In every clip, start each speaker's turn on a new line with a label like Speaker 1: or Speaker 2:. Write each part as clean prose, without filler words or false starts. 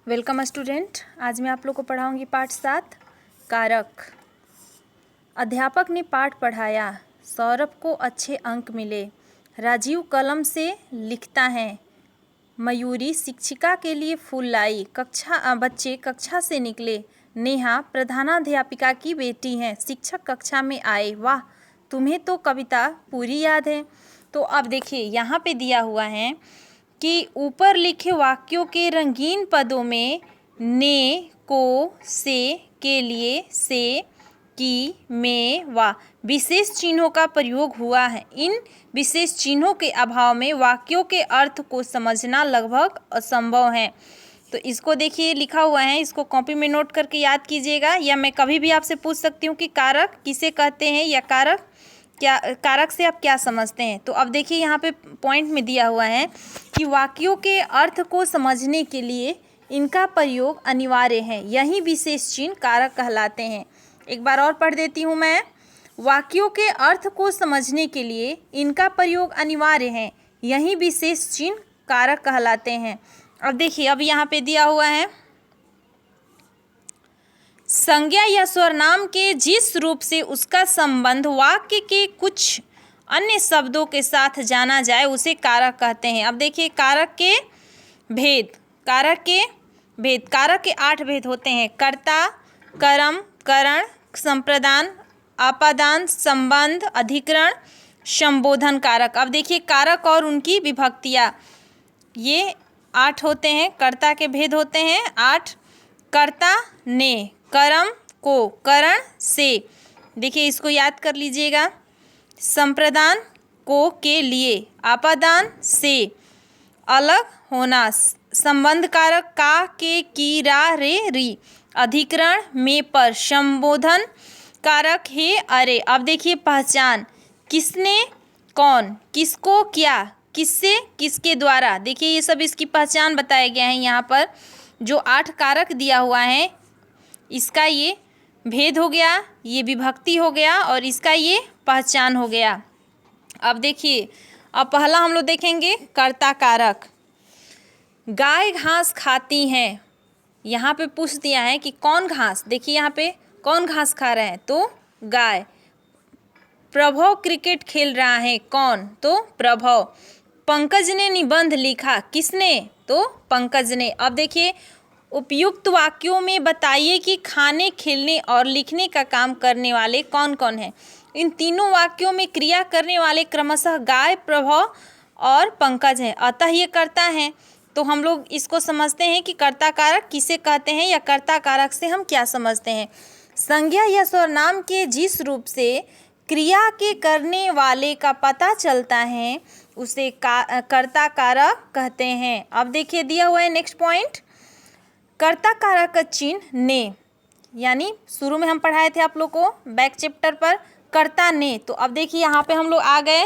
Speaker 1: Welcome student. आज मैं आप लोग को पढ़ाऊंगी पाठ 7 कारक। अध्यापक ने पाठ पढ़ाया, सौरभ को अच्छे अंक मिले। राजीव कलम से लिखता है, मयूरी शिक्षिका के लिए फूल लाई। बच्चे कक्षा से निकले। नेहा प्रधानाध्यापिका की बेटी हैं। शिक्षक कक्षा में आए। वाह, तुम्हें तो कविता पूरी याद है। तो अब देखिए यहाँ पे दिया हुआ है कि ऊपर लिखे वाक्यों के रंगीन पदों में ने, को, से, के लिए, से, की, में व विशेष चिन्हों का प्रयोग हुआ है। इन विशेष चिन्हों के अभाव में वाक्यों के अर्थ को समझना लगभग असंभव है। तो इसको देखिए लिखा हुआ है, इसको कॉपी में नोट करके याद कीजिएगा, या मैं कभी भी आपसे पूछ सकती हूँ कि कारक किसे कहते हैं या कारक से आप क्या समझते हैं। तो अब देखिए यहाँ पे पॉइंट में दिया हुआ है कि वाक्यों के अर्थ को समझने के लिए इनका प्रयोग अनिवार्य है। यही विशेष चिन्ह कारक कहलाते हैं। एक बार और पढ़ देती हूँ मैं। वाक्यों के अर्थ को समझने के लिए इनका प्रयोग अनिवार्य है। यही विशेष चिन्ह कारक कहलाते हैं। अब देखिए अब यहाँ पे दिया हुआ है, संज्ञा या स्वरनाम के जिस रूप से उसका संबंध वाक्य के कुछ अन्य शब्दों के साथ जाना जाए उसे कारक कहते हैं। अब देखिए कारक के भेद। कारक के 8 भेद होते हैं। कर्ता, कर्म, करण, संप्रदान, आपादान, संबंध, अधिकरण, संबोधन कारक। अब देखिए कारक और उनकी विभक्तियाँ, ये 8 होते हैं। कर्ता के भेद होते हैं 8। कर्ता ने, कर्म को, करण से, देखिए इसको याद कर लीजिएगा। संप्रदान को, के लिए, आपादान से, अलग होना, संबंध कारक का, के, की, रा, रे, री, अधिकरण में, पर, संबोधन कारक हे, अरे। अब देखिए पहचान, किसने, कौन, किसको, क्या, किससे, किसके द्वारा। देखिए ये सब इसकी पहचान बताए गए हैं। यहाँ पर जो 8 कारक दिया हुआ है, इसका ये भेद हो गया, ये विभक्ति हो गया और इसका ये पहचान हो गया। अब देखिए अब पहला हम लोग देखेंगे कर्ता कारक। गाय घास खाती हैं। यहाँ पे पूछ दिया है कि कौन घास। देखिए यहाँ पे कौन घास खा रहा है, तो गाय। प्रभव क्रिकेट खेल रहा है, कौन, तो प्रभव। पंकज ने निबंध लिखा, किसने, तो पंकज ने। अब देखिए उपयुक्त वाक्यों में बताइए कि खाने, खेलने और लिखने का काम करने वाले कौन कौन हैं। इन तीनों वाक्यों में क्रिया करने वाले क्रमशः गाय, प्रभव और पंकज हैं, अतः ये कर्ता हैं। तो हम लोग इसको समझते हैं कि कर्ता कारक किसे कहते हैं या कर्ता कारक से हम क्या समझते हैं। संज्ञा या सर्वनाम के जिस रूप से क्रिया के करने वाले का पता चलता है उसे कर्ता कारक कहते हैं। अब देखिए दिया हुआ है नेक्स्ट पॉइंट, कर्ता कारक का चिन्ह ने, यानी शुरू में हम पढ़ाए थे आप लोग को बैक चैप्टर पर कर्ता ने। तो अब देखिए यहाँ पे हम लोग आ गए,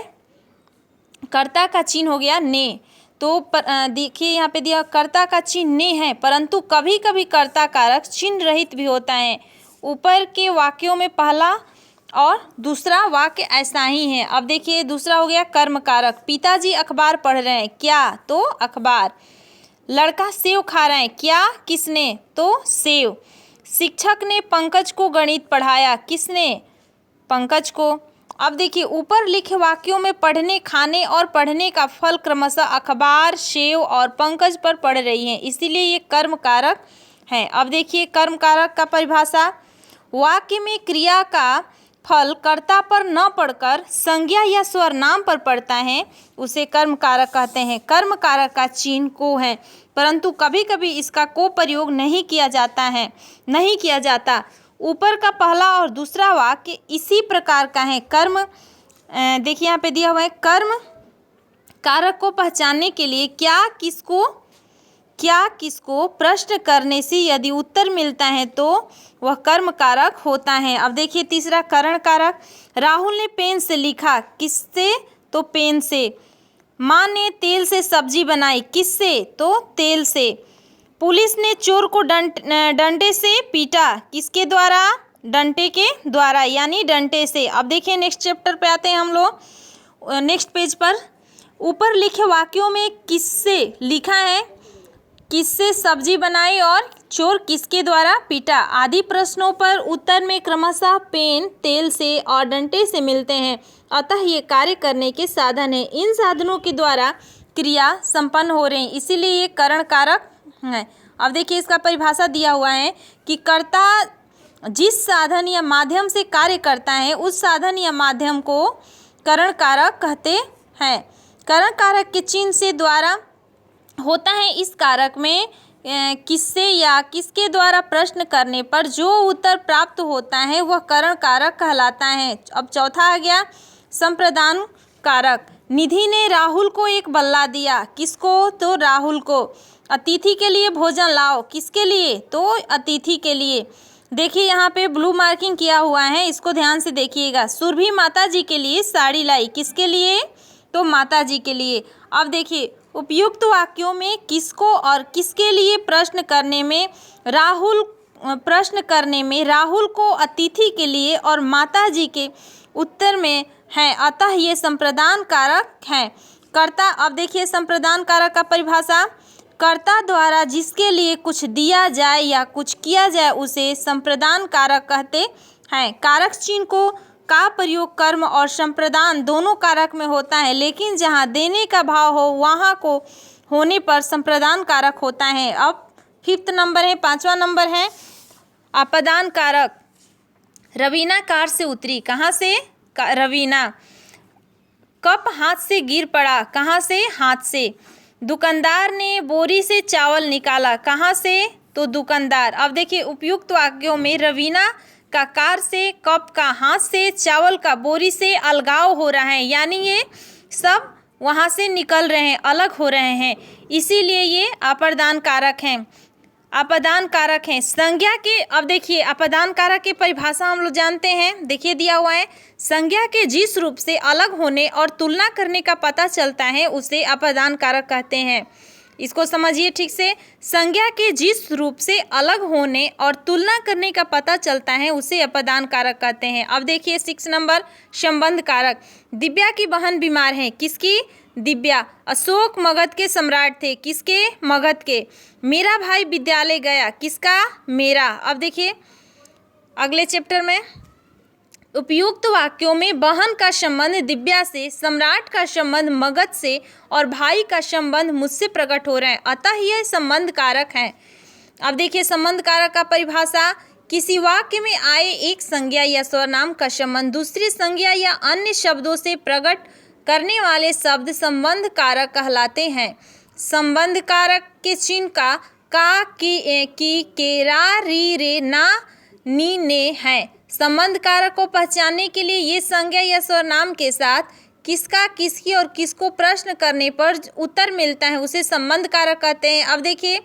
Speaker 1: कर्ता का चिन्ह हो गया ने। तो देखिए यहाँ पे दिया कर्ता का चिन्ह ने है, परंतु कभी कभी कर्ता कारक चिन्ह रहित भी होता है। ऊपर के वाक्यों में पहला और दूसरा वाक्य ऐसा ही है। अब देखिए दूसरा हो गया कर्म कारक। पिताजी अखबार पढ़ रहे हैं, क्या, तो अखबार। लड़का सेव खा रहा है, क्या, किसने, तो सेव। शिक्षक ने पंकज को गणित पढ़ाया, किसने, पंकज को। अब देखिए ऊपर लिखे वाक्यों में पढ़ने, खाने और पढ़ने का फल क्रमशः अखबार, सेव और पंकज पर पड़ रही है, इसीलिए ये कर्म कारक है। अब देखिए कर्म कारक का परिभाषा, वाक्य में क्रिया का फल कर्ता पर न पड़कर संज्ञा या स्वरनाम पर पड़ता है उसे कर्म कारक कहते हैं। कर्म कारक का चिन्ह को है, परंतु कभी कभी इसका को प्रयोग नहीं किया जाता। ऊपर का पहला और दूसरा वाक्य इसी प्रकार का है। कर्म देखिए यहाँ पे दिया हुआ है, कर्म कारक को पहचानने के लिए क्या किसको प्रश्न करने से यदि उत्तर मिलता है तो वह कर्म कारक होता है। अब देखिए तीसरा करण कारक। राहुल ने पेन से लिखा, किससे, तो पेन से। माँ ने तेल से सब्जी बनाई, किससे, तो तेल से। पुलिस ने चोर को डंडे से पीटा, किसके द्वारा, डंडे के द्वारा, यानी डंडे से। अब देखिए नेक्स्ट चैप्टर पे आते हैं हम लोग, नेक्स्ट पेज पर। ऊपर लिखे वाक्यों में किससे लिखा है, किससे सब्जी बनाई और चोर किसके द्वारा पीटा आदि प्रश्नों पर उत्तर में क्रमशः पेन तेल से और डंडे से मिलते हैं। अतः ये कार्य करने के साधन है। इन साधनों के द्वारा क्रिया संपन्न हो रहे हैं, इसीलिए ये करण कारक है। अब देखिए इसका परिभाषा दिया हुआ है कि कर्ता जिस साधन या माध्यम से कार्य करता है उस साधन या माध्यम को करण कारक कहते हैं। करण कारक के चिन्ह से द्वारा होता है। इस कारक में किससे या किसके द्वारा प्रश्न करने पर जो उत्तर प्राप्त होता है वह करण कारक कहलाता है। अब चौथा आ गया संप्रदान कारक। निधि ने राहुल को एक बल्ला दिया, किसको? तो राहुल को। अतिथि के लिए भोजन लाओ, किसके लिए? तो अतिथि के लिए। देखिए यहाँ पे ब्लू मार्किंग किया हुआ है, इसको ध्यान से देखिएगा। सुरभि माता जी के लिए साड़ी लाई, किसके लिए? तो माता जी के लिए। अब देखिए उपयुक्त वाक्यों में किसको और किसके लिए प्रश्न करने में राहुल को अतिथि के लिए और माता जी के उत्तर में है, अतः ये संप्रदान कारक हैं। कर्ता, अब देखिए संप्रदान कारक का परिभाषा, कर्ता द्वारा जिसके लिए कुछ दिया जाए या कुछ किया जाए उसे संप्रदान कारक कहते हैं। कारक चिन्ह को का प्रयोग कर्म और संप्रदान दोनों कारक में होता है, लेकिन जहाँ देने का भाव हो वहाँ को होने पर संप्रदान कारक होता है। अब 5th नंबर है, 5वां नंबर है अपदान कारक। रवीना कार से उतरी, कहाँ से? रवीना। कप हाथ से गिर पड़ा, कहाँ से? हाथ से। दुकानदार ने बोरी से चावल निकाला, कहाँ से? तो दुकानदार। अब देखिए उपयुक्त वाक्यों में रवीना का कार से, कप का हाथ से, चावल का बोरी से अलगाव हो रहा है, यानी ये सब वहाँ से निकल रहे हैं, अलग हो रहे हैं, इसीलिए ये अपदान कारक हैं। अपदान कारक हैं संज्ञा के। अब देखिए अपदान कारक की परिभाषा हम लोग जानते हैं, देखिए दिया हुआ है, संज्ञा के जिस रूप से अलग होने और तुलना करने का पता चलता है उसे अपदान कारक कहते हैं। इसको समझिए ठीक से, संज्ञा के जिस रूप से अलग होने और तुलना करने का पता चलता है उसे अपदान कारक कहते हैं। अब देखिए 6 नंबर संबंध कारक। दिव्या की बहन बीमार है, किसकी? दिव्या। अशोक मगध के सम्राट थे, किसके? मगध के। मेरा भाई विद्यालय गया, किसका? मेरा। अब देखिए अगले चैप्टर में उपयुक्त वाक्यों में बहन का संबंध दिव्या से, सम्राट का संबंध मगध से और भाई का संबंध मुझसे प्रकट हो रहे हैं, अतः यह संबंध कारक है। अब देखिए संबंध कारक का परिभाषा, किसी वाक्य में आए एक संज्ञा या सर्वनाम का संबंध दूसरी संज्ञा या अन्य शब्दों से प्रकट करने वाले शब्द संबंध कारक कहलाते हैं। संबंध कारक के चिन्ह का, की, के, रा, री, रे, ना, नी, ने है। संबंध कारक को पहचानने के लिए ये संज्ञा या सर्वनाम के साथ किसका, किसकी और किसको प्रश्न करने पर उत्तर मिलता है उसे संबंध कारक कहते हैं। अब देखिए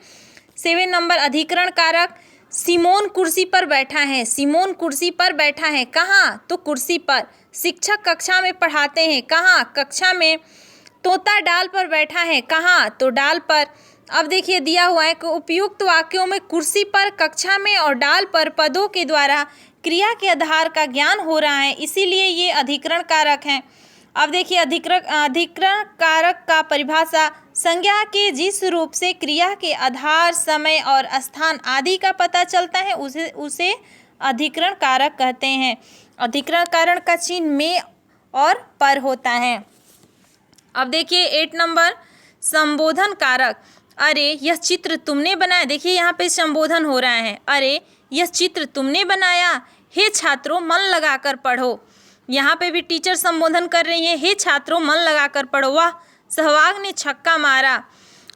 Speaker 1: 7 नंबर अधिकरण कारक। सिमोन कुर्सी पर बैठा है, सिमोन कुर्सी पर बैठा है, कहाँ? तो कुर्सी पर। शिक्षक कक्षा में पढ़ाते हैं, कहाँ? कक्षा में। तोता डाल पर बैठा है, कहाँ? तो डाल पर। अब देखिए दिया हुआ है कि उपयुक्त वाक्यों में कुर्सी पर, कक्षा में और डाल पर पदों के द्वारा क्रिया के आधार का ज्ञान हो रहा है, इसीलिए ये अधिकरण कारक हैं। अब देखिए अधिकरण कारक का परिभाषा, संज्ञा के जिस रूप से क्रिया के आधार, समय और स्थान आदि का पता चलता है उसे अधिकरण कारक कहते हैं। अधिकरण कारक का चिन्ह में और पर होता है। अब देखिए 8 नंबर संबोधन कारक। अरे यह चित्र तुमने बनाया, देखिए यहाँ पे संबोधन हो रहा है, अरे यह चित्र तुमने बनाया, हे छात्रों मन लगाकर पढ़ो। यहाँ पे भी टीचर संबोधन कर रही है, हे छात्रों मन लगाकर पढ़ो, वाह सहवाग ने छक्का मारा।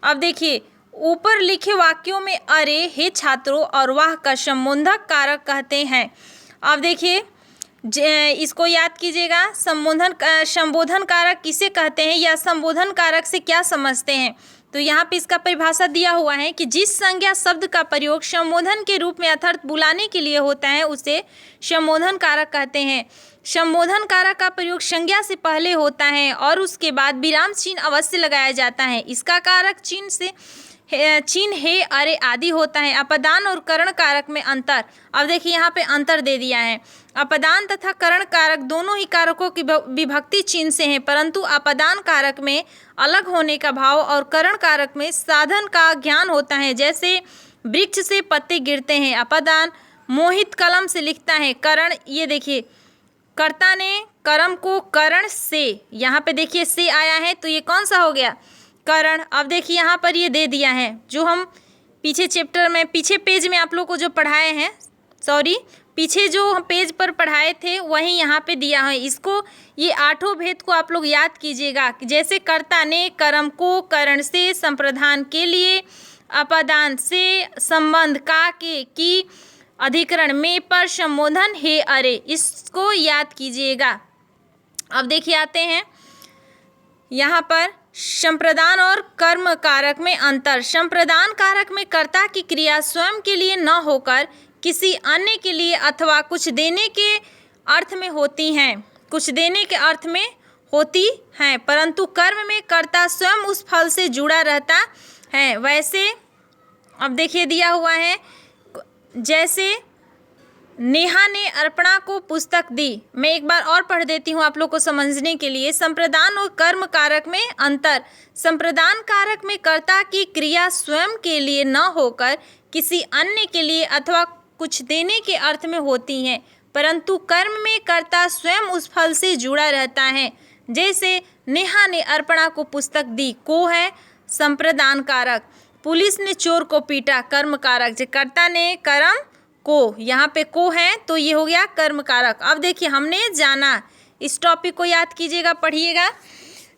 Speaker 1: अब देखिए ऊपर लिखे वाक्यों में अरे, हे छात्रों और वाह का संबोधक कारक कहते हैं। अब देखिए इसको याद कीजिएगा, संबोधन कारक किसे कहते हैं या संबोधन कारक से क्या समझते हैं। तो यहाँ पे इसका परिभाषा दिया हुआ है कि जिस संज्ञा शब्द का प्रयोग संबोधन के रूप में अर्थात बुलाने के लिए होता है उसे संबोधन कारक कहते हैं। संबोधन कारक का प्रयोग संज्ञा से पहले होता है और उसके बाद विराम चिन्ह अवश्य लगाया जाता है। इसका कारक चिन्ह से चिन्ह हे, अरे आदि होता है। अपदान और करण कारक में अंतर। अब देखिए यहाँ पे अंतर दे दिया है। अपदान तथा करण कारक दोनों ही कारकों की विभक्ति चिन्ह से हैं, परंतु अपदान कारक में अलग होने का भाव और करण कारक में साधन का ज्ञान होता है। जैसे वृक्ष से पत्ते गिरते हैं, अपदान। मोहित कलम से लिखता है, करण। ये देखिए कर्ता ने कर्म को करण से, यहाँ पे देखिए से आया है, तो ये कौन सा हो गया? करण। अब देखिए यहाँ पर ये दे दिया है जो हम पीछे चैप्टर में, पीछे पेज में आप लोग को जो पढ़ाए हैं, सॉरी पीछे जो हम पेज पर पढ़ाए थे वहीं यहाँ पे दिया है। इसको, ये आठों भेद को आप लोग याद कीजिएगा। जैसे कर्ता ने कर्म को करण से, संप्रदान के लिए, अपादान से, संबंध का के की, अधिकरण में, पर, संबोधन हे, अरे, इसको याद कीजिएगा। अब देखिए आते हैं यहाँ पर संप्रदान और कर्म कारक में अंतर। संप्रदान कारक में कर्ता की क्रिया स्वयं के लिए न होकर किसी अन्य के लिए अथवा कुछ देने के अर्थ में होती हैं, कुछ देने के अर्थ में होती हैं, परंतु कर्म में कर्ता स्वयं उस फल से जुड़ा रहता है। वैसे अब देखिए दिया हुआ है, जैसे नेहा ने अर्पणा को पुस्तक दी। मैं एक बार और पढ़ देती हूँ आप लोग को समझने के लिए। संप्रदान और कर्म कारक में अंतर। संप्रदान कारक में कर्ता की क्रिया स्वयं के लिए न होकर किसी अन्य के लिए अथवा कुछ देने के अर्थ में होती हैं, परंतु कर्म में कर्ता स्वयं उस फल से जुड़ा रहता है। जैसे नेहा ने अर्पणा को पुस्तक दी, को है संप्रदान कारक। पुलिस ने चोर को पीटा, कर्म कारक। जो कर्ता ने कर्म को, यहाँ पे को है तो ये हो गया कर्म कारक। अब देखिए हमने जाना, इस टॉपिक को याद कीजिएगा, पढ़िएगा।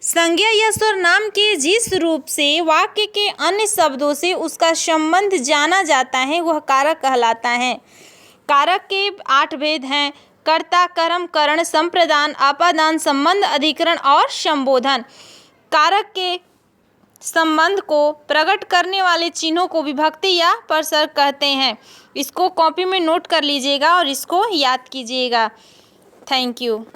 Speaker 1: संज्ञा या सर्वनाम के जिस रूप से वाक्य के अन्य शब्दों से उसका संबंध जाना जाता है वह कारक कहलाता है। कारक के 8 भेद हैं: कर्ता, कर्म, करण, संप्रदान, आपादान, संबंध, अधिकरण और संबोधन। कारक के संबंध को प्रकट करने वाले चिन्हों को विभक्ति या प्रसर्ग कहते हैं। इसको कॉपी में नोट कर लीजिएगा और इसको याद कीजिएगा। Thank you.